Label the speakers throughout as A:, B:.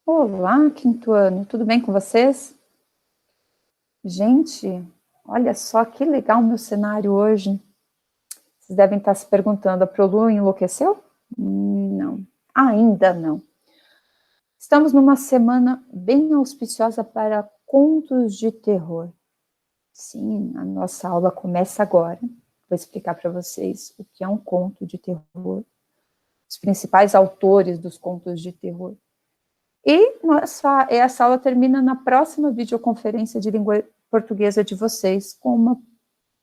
A: Olá, quinto ano, tudo bem com vocês? Gente, olha só que legal o meu cenário hoje. Vocês devem estar se perguntando, a Prolu enlouqueceu? Não, ainda não. Estamos numa semana bem auspiciosa para contos de terror. Sim, a nossa aula começa agora. Vou explicar para vocês o que é um conto de terror, os principais autores dos contos de terror. E essa aula termina na próxima videoconferência de língua portuguesa de vocês, com uma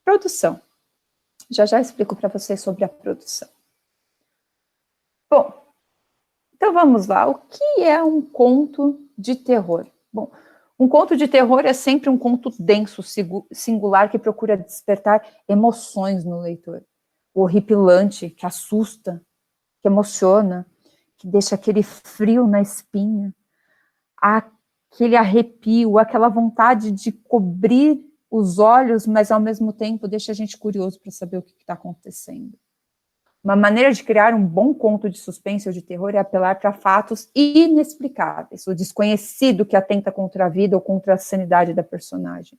A: produção. Já explico para vocês sobre a produção. Bom, então vamos lá. O que é um conto de terror? Bom, um conto de terror é sempre um conto denso, singular, que procura despertar emoções no leitor. O horripilante, que assusta, que emociona, que deixa aquele frio na espinha, aquele arrepio, aquela vontade de cobrir os olhos, mas ao mesmo tempo deixa a gente curioso para saber o que está acontecendo. Uma maneira de criar um bom conto de suspense ou de terror é apelar para fatos inexplicáveis, o desconhecido que atenta contra a vida ou contra a sanidade da personagem.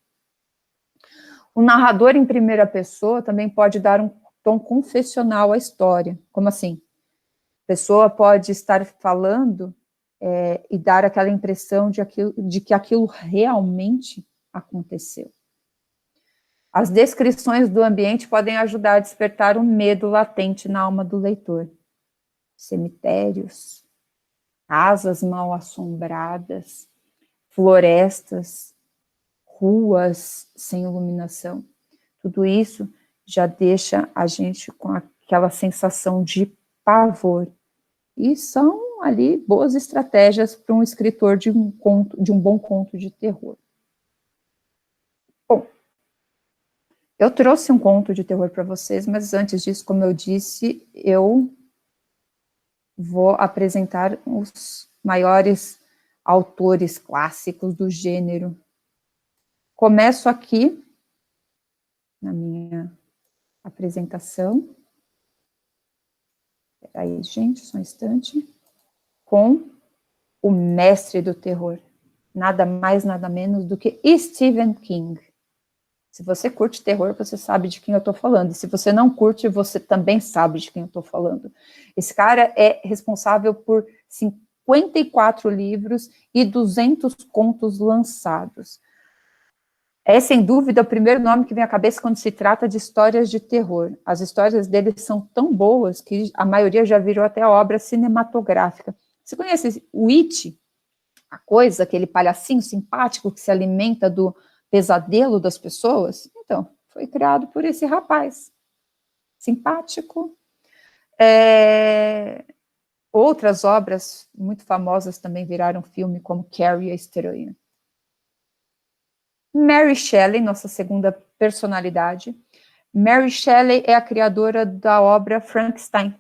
A: O narrador em primeira pessoa também pode dar um tom confessional à história. Como assim? A pessoa pode estar falando e dar aquela impressão de que aquilo realmente aconteceu. As descrições do ambiente podem ajudar a despertar um medo latente na alma do leitor. Cemitérios, casas mal assombradas, florestas, ruas sem iluminação. Tudo isso já deixa a gente com aquela sensação de pavor. E são ali boas estratégias para um escritor de um bom conto de terror. Bom, eu trouxe um conto de terror para vocês, mas antes disso, como eu disse, eu vou apresentar os maiores autores clássicos do gênero. Começo aqui, na minha apresentação. Peraí, gente, só um instante. Com o mestre do terror. Nada mais, nada menos do que Stephen King. Se você curte terror, você sabe de quem eu estou falando. E se você não curte, você também sabe de quem eu estou falando. Esse cara é responsável por 54 livros e 200 contos lançados. É, sem dúvida, o primeiro nome que vem à cabeça quando se trata de histórias de terror. As histórias dele são tão boas que a maioria já virou até obra cinematográfica. Você conhece o It? A coisa, aquele palhacinho simpático que se alimenta do pesadelo das pessoas? Então, foi criado por esse rapaz. Simpático. Outras obras muito famosas também viraram filme, como Carrie a Estranha. Mary Shelley, nossa segunda personalidade. Mary Shelley é a criadora da obra Frankenstein.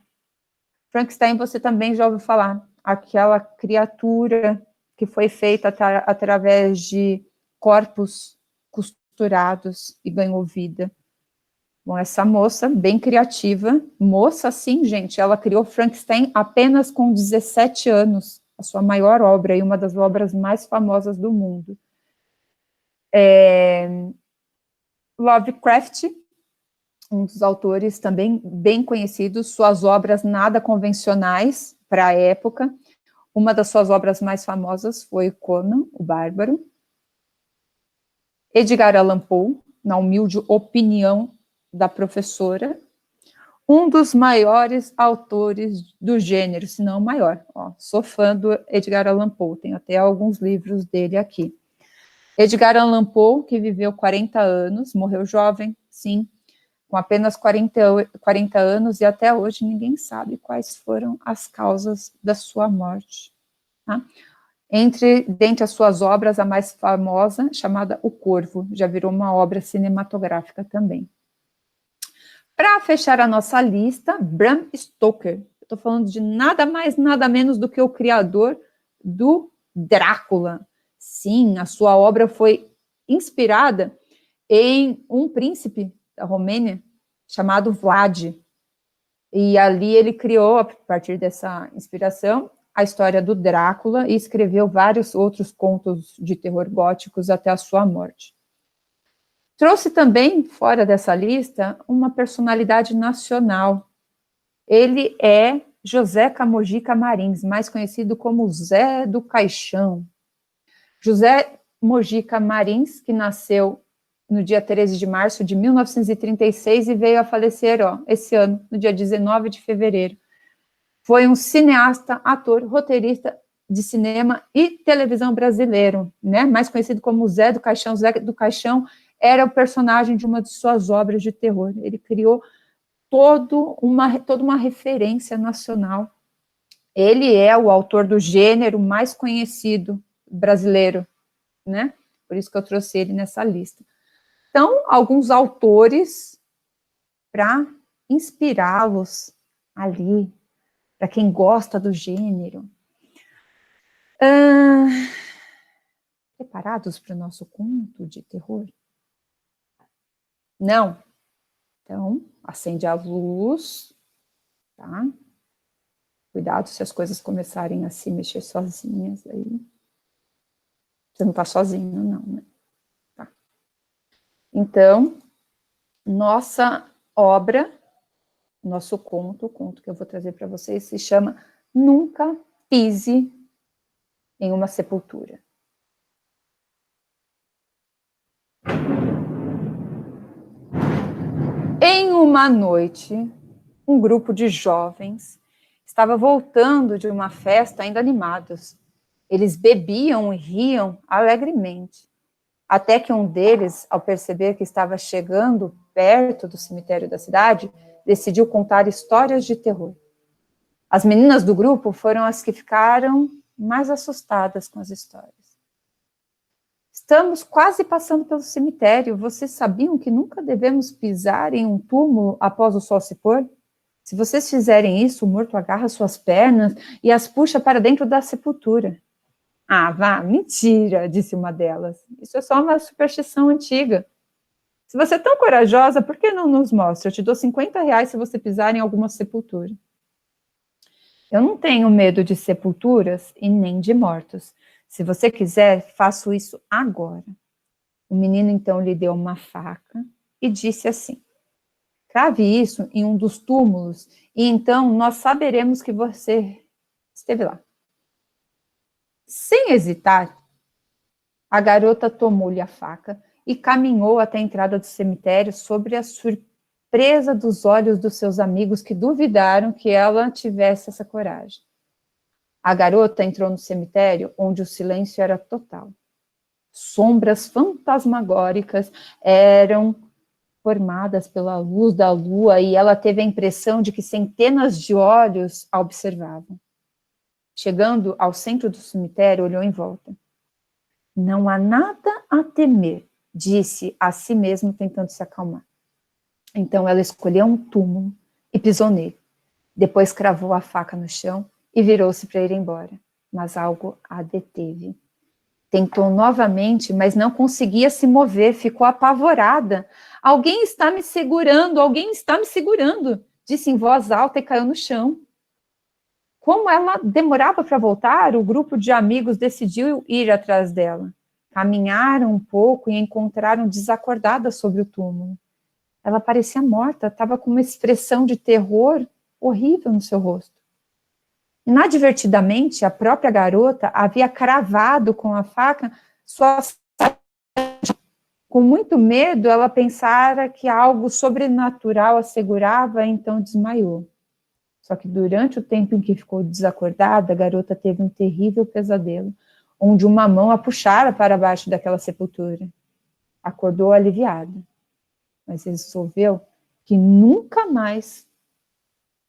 A: Frankenstein você também já ouviu falar. Aquela criatura que foi feita através de corpos costurados e ganhou vida. Bom, essa moça, bem criativa, moça sim, gente, ela criou Frankenstein apenas com 17 anos, a sua maior obra e uma das obras mais famosas do mundo. Lovecraft, um dos autores também bem conhecidos, suas obras nada convencionais para a época. Uma das suas obras mais famosas foi Conan, o Bárbaro. Edgar Allan Poe, na humilde opinião da professora, um dos maiores autores do gênero, se não o maior. Sou fã do Edgar Allan Poe, tenho até alguns livros dele aqui. Edgar Allan Poe, que viveu 40 anos, morreu jovem, sim, com apenas 40 anos, e até hoje ninguém sabe quais foram as causas da sua morte. Tá? Dentre as suas obras, a mais famosa, chamada O Corvo, já virou uma obra cinematográfica também. Para fechar a nossa lista, Bram Stoker. Estou falando de nada mais, nada menos do que o criador do Drácula. Sim, a sua obra foi inspirada em um príncipe da Romênia chamado Vlad. E ali ele criou, a partir dessa inspiração, a história do Drácula e escreveu vários outros contos de terror góticos até a sua morte. Trouxe também, fora dessa lista, uma personalidade nacional. Ele é José Mojica Marins, mais conhecido como Zé do Caixão. José Mojica Marins, que nasceu no dia 13 de março de 1936 e veio a falecer esse ano, no dia 19 de fevereiro. Foi um cineasta, ator, roteirista de cinema e televisão brasileiro, né? Mais conhecido como Zé do Caixão. Zé do Caixão era o personagem de uma de suas obras de terror. Ele criou toda uma referência nacional. Ele é o autor do gênero mais conhecido brasileiro, né? Por isso que eu trouxe ele nessa lista. Então, alguns autores para inspirá-los ali, para quem gosta do gênero. Preparados para o nosso conto de terror? Não? Então, acende a luz, tá? Cuidado se as coisas começarem a se mexer sozinhas aí. Você não está sozinho, não, né? Tá. Então, nossa obra, nosso conto, o conto que eu vou trazer para vocês, se chama Nunca Pise em uma Sepultura. Em uma noite, um grupo de jovens estava voltando de uma festa ainda animados. Eles bebiam e riam alegremente, até que um deles, ao perceber que estava chegando perto do cemitério da cidade, decidiu contar histórias de terror. As meninas do grupo foram as que ficaram mais assustadas com as histórias. Estamos quase passando pelo cemitério. Vocês sabiam que nunca devemos pisar em um túmulo após o sol se pôr? Se vocês fizerem isso, o morto agarra suas pernas e as puxa para dentro da sepultura. Ah, vá, mentira, disse uma delas. Isso é só uma superstição antiga. Se você é tão corajosa, por que não nos mostra? Eu te dou R$50 se você pisar em alguma sepultura. Eu não tenho medo de sepulturas e nem de mortos. Se você quiser, faço isso agora. O menino então lhe deu uma faca e disse assim: crave isso em um dos túmulos e então nós saberemos que você esteve lá. Sem hesitar, a garota tomou-lhe a faca e caminhou até a entrada do cemitério sobre a surpresa dos olhos dos seus amigos que duvidaram que ela tivesse essa coragem. A garota entrou no cemitério onde o silêncio era total. Sombras fantasmagóricas eram formadas pela luz da lua e ela teve a impressão de que centenas de olhos a observavam. Chegando ao centro do cemitério, olhou em volta. Não há nada a temer, disse a si mesma, tentando se acalmar. Então ela escolheu um túmulo e pisou nele. Depois cravou a faca no chão e virou-se para ir embora. Mas algo a deteve. Tentou novamente, mas não conseguia se mover, ficou apavorada. Alguém está me segurando, disse em voz alta e caiu no chão. Como ela demorava para voltar, o grupo de amigos decidiu ir atrás dela. Caminharam um pouco e encontraram desacordada sobre o túmulo. Ela parecia morta, estava com uma expressão de terror horrível no seu rosto. Inadvertidamente, a própria garota havia cravado com a faca sua saúde. Com muito medo, ela pensara que algo sobrenatural a segurava, então desmaiou. Só que durante o tempo em que ficou desacordada, a garota teve um terrível pesadelo, onde uma mão a puxara para baixo daquela sepultura. Acordou aliviada, mas resolveu que nunca mais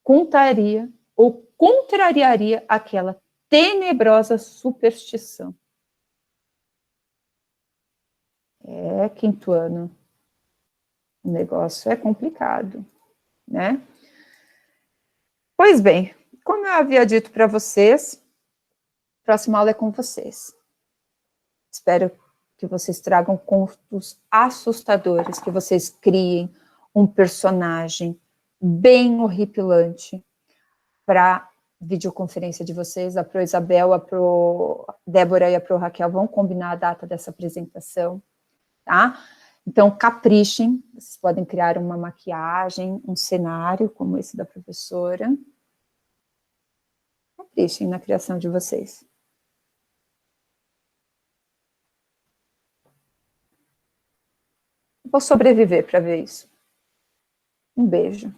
A: contaria ou contrariaria aquela tenebrosa superstição. Quinto ano. O negócio é complicado, né? Pois bem, como eu havia dito para vocês, a próxima aula é com vocês. Espero que vocês tragam contos assustadores, que vocês criem um personagem bem horripilante para videoconferência de vocês, a Pro Isabel, a Pro Débora e a Pro Raquel vão combinar a data dessa apresentação, tá? Então, caprichem, vocês podem criar uma maquiagem, um cenário, como esse da professora. Caprichem na criação de vocês. Vou sobreviver para ver isso. Um beijo.